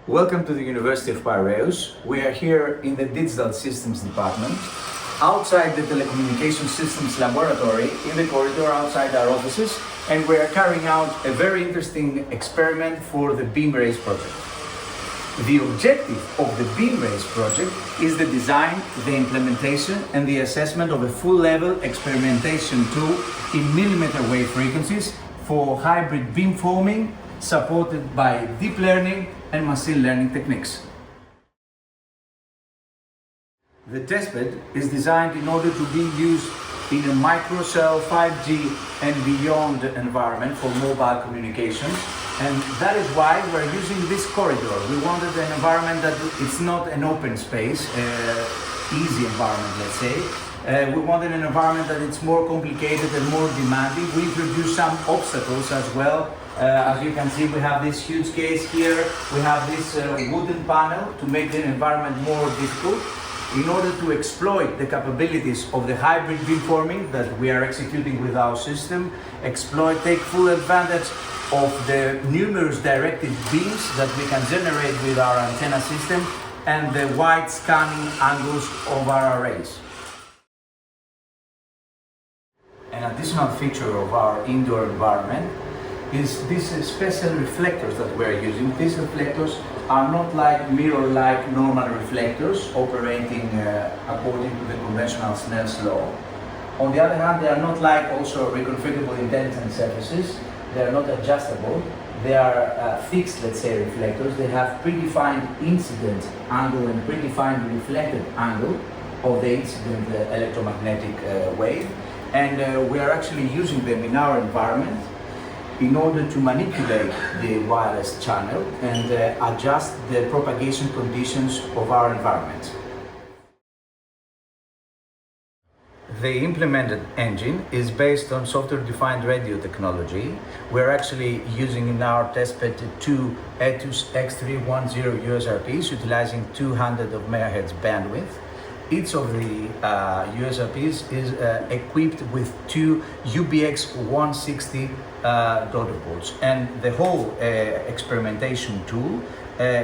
Welcome to the University of Piraeus. We are here in the Digital Systems Department, outside the Telecommunication Systems Laboratory, in the corridor outside our offices, and we are carrying out a very interesting experiment for the BeamRaise project. The objective of the BeamRaise project is the design, the implementation, and the assessment of a full-level experimentation tool in millimeter wave frequencies for hybrid beamforming, supported by deep learning and machine learning techniques. The testbed is designed in order to be used in a microcell 5G and beyond environment for mobile communications, and that is why we're using this corridor. We wanted an environment that it's not an open space, easy environment, let's say. We wanted an environment that it's more complicated and more demanding. We introduced some obstacles as well. As you can see, we have this huge case here. We have this wooden panel to make the environment more difficult. In order to exploit the capabilities of the hybrid beamforming that we are executing with our system, take full advantage of the numerous directed beams that we can generate with our antenna system and the wide scanning angles of our arrays. An additional feature of our indoor environment is these special reflectors that we're using. These reflectors are not like mirror-like normal reflectors operating according to the conventional Snell's law. On the other hand, they are not like also reconfigurable intelligent surfaces. They are not adjustable. They are fixed, let's say, reflectors. They have predefined incident angle and predefined reflected angle of the incident electromagnetic wave. And we are actually using them in our environment in order to manipulate the wireless channel and adjust the propagation conditions of our environment. The implemented engine is based on software-defined radio technology. We're actually using in our testbed two Etus X310 USRPs utilizing 200 of megahertz bandwidth. Each of the USRPs is equipped with two UBX 160 daughter ports, and the whole experimentation tool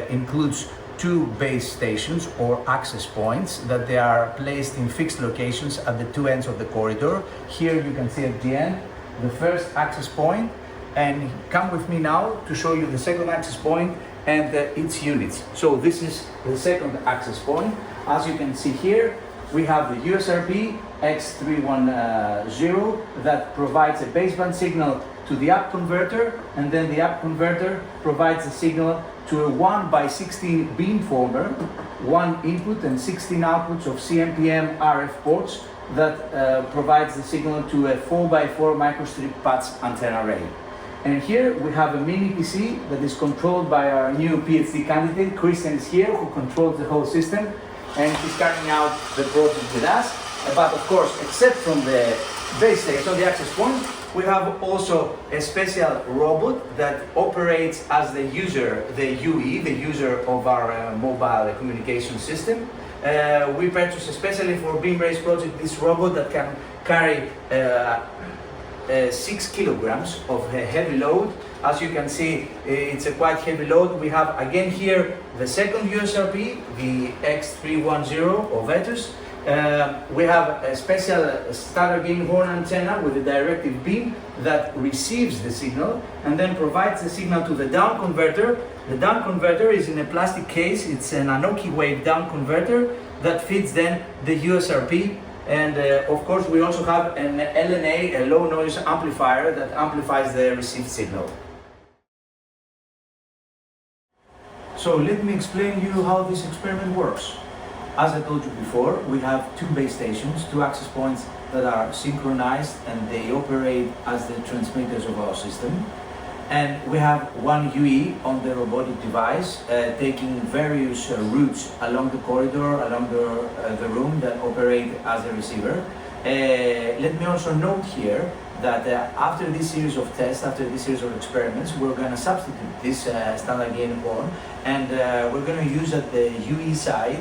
includes two base stations or access points that they are placed in fixed locations at the two ends of the corridor. Here you can see at the end the first access point, and come with me now to show you the second access point and its units. So this is the second access point. As you can see here, we have the USRP X310 that provides a baseband signal to the up converter, and then the up converter provides a signal to a 1x16 beamformer, one input and 16 outputs of CMPM RF ports that provides the signal to a 4x4 microstrip patch antenna array. And here we have a mini PC that is controlled by our new PhD candidate. Christian is here, who controls the whole system, and he's carrying out the project with us. But of course, except from the base station, the access point, we have also a special robot that operates as the user, the UE, the user of our mobile communication system. We purchased especially for BeamRaise project this robot that can carry 6 kilograms of heavy load. As you can see, it's a quite heavy load. We have again here the second USRP, the X310 of Etus. We have a special standard gain horn antenna with a directive beam that receives the signal and then provides the signal to the down converter. The down converter is in a plastic case. It's an Anoki wave down converter that feeds then the USRP. And of course, we also have an LNA, a low noise amplifier, that amplifies the received signal. So let me explain you how this experiment works. As I told you before, we have two base stations, two access points that are synchronized, and they operate as the transmitters of our system. And we have one UE on the robotic device taking various routes along the corridor, along the room that operate as a receiver. Let me also note here that after this series of tests, after this series of experiments, we're going to substitute this standard gain horn, and we're going to use at the UE side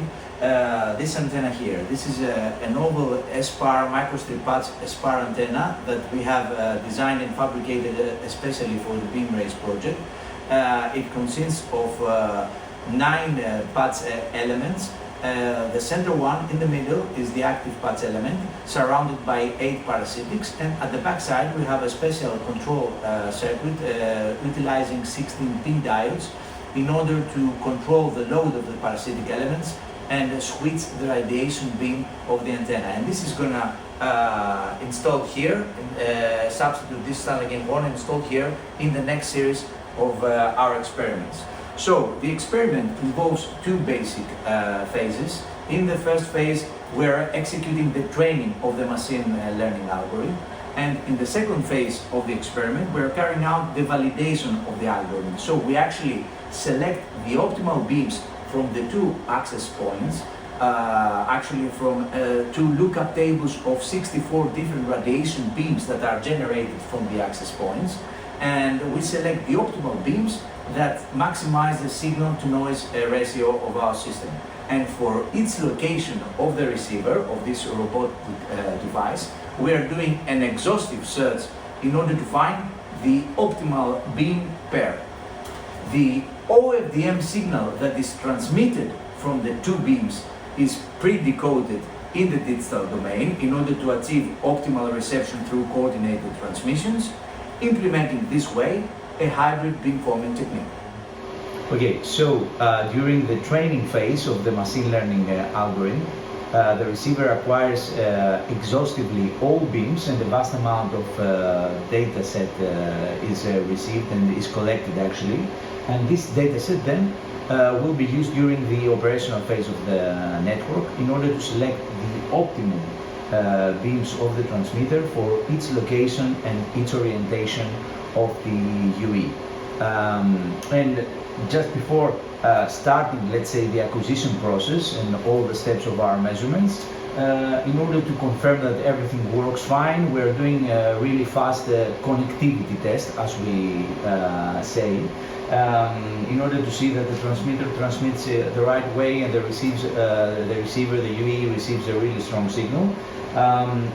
this antenna here. This is a novel SPAR microstrip patch SPAR antenna that we have designed and fabricated especially for the BeamRaise project. It consists of 9 PATS elements. The center one in the middle is the active PATS element, surrounded by 8 parasitics, and at the back side we have a special control circuit utilizing 16P diodes in order to control the load of the parasitic elements and switch the radiation beam of the antenna. And this is gonna installed here, substitute this Stanley one installed here in the next series of our experiments. So the experiment involves 2 basic phases. In the first phase, we're executing the training of the machine learning algorithm. And in the second phase of the experiment, we're carrying out the validation of the algorithm. So we actually select the optimal beams from the 2 access points, actually from 2 lookup tables of 64 different radiation beams that are generated from the access points. And we select the optimal beams that maximize the signal to noise ratio of our system. And for each location of the receiver of this robotic device, we are doing an exhaustive search in order to find the optimal beam pair. The OFDM signal that is transmitted from the 2 beams is pre-decoded in the digital domain in order to achieve optimal reception through coordinated transmissions, implementing this way a hybrid beamforming technique. Okay, so during the training phase of the machine learning algorithm, the receiver acquires exhaustively all beams, and the vast amount of data set is received and is collected actually. And this data set then will be used during the operational phase of the network in order to select the optimum beams of the transmitter for each location and each orientation of the UE. And just before starting, let's say, the acquisition process and all the steps of our measurements, in order to confirm that everything works fine, we're doing a really fast connectivity test, as we say, in order to see that the transmitter transmits the right way and the receiver, the UE, receives a really strong signal.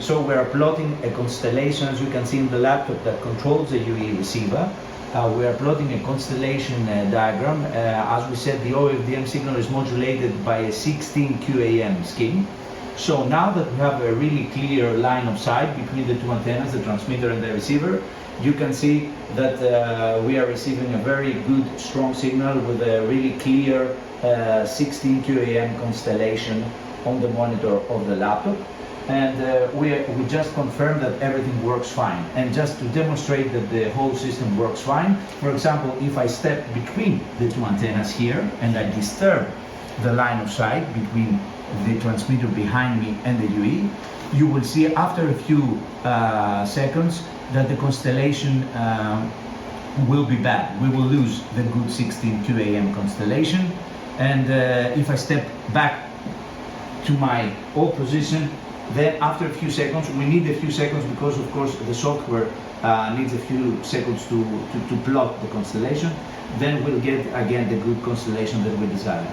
So we're plotting a constellation, as you can see in the laptop, that controls the UE receiver. We are plotting a constellation diagram. As we said, the OFDM signal is modulated by a 16 QAM scheme. So now that we have a really clear line of sight between the 2 antennas, the transmitter and the receiver, you can see that we are receiving a very good, strong signal with a really clear 16 QAM constellation on the monitor of the laptop. And we just confirmed that everything works fine. And just to demonstrate that the whole system works fine, for example, if I step between the 2 antennas here and I disturb the line of sight between the transmitter behind me and the UE, you will see after a few seconds that the constellation will be bad. We will lose the good 16 QAM constellation. And if I step back to my old position, then after a few seconds, we need a few seconds because of course the software needs a few seconds to plot the constellation, then we'll get again the good constellation that we desire.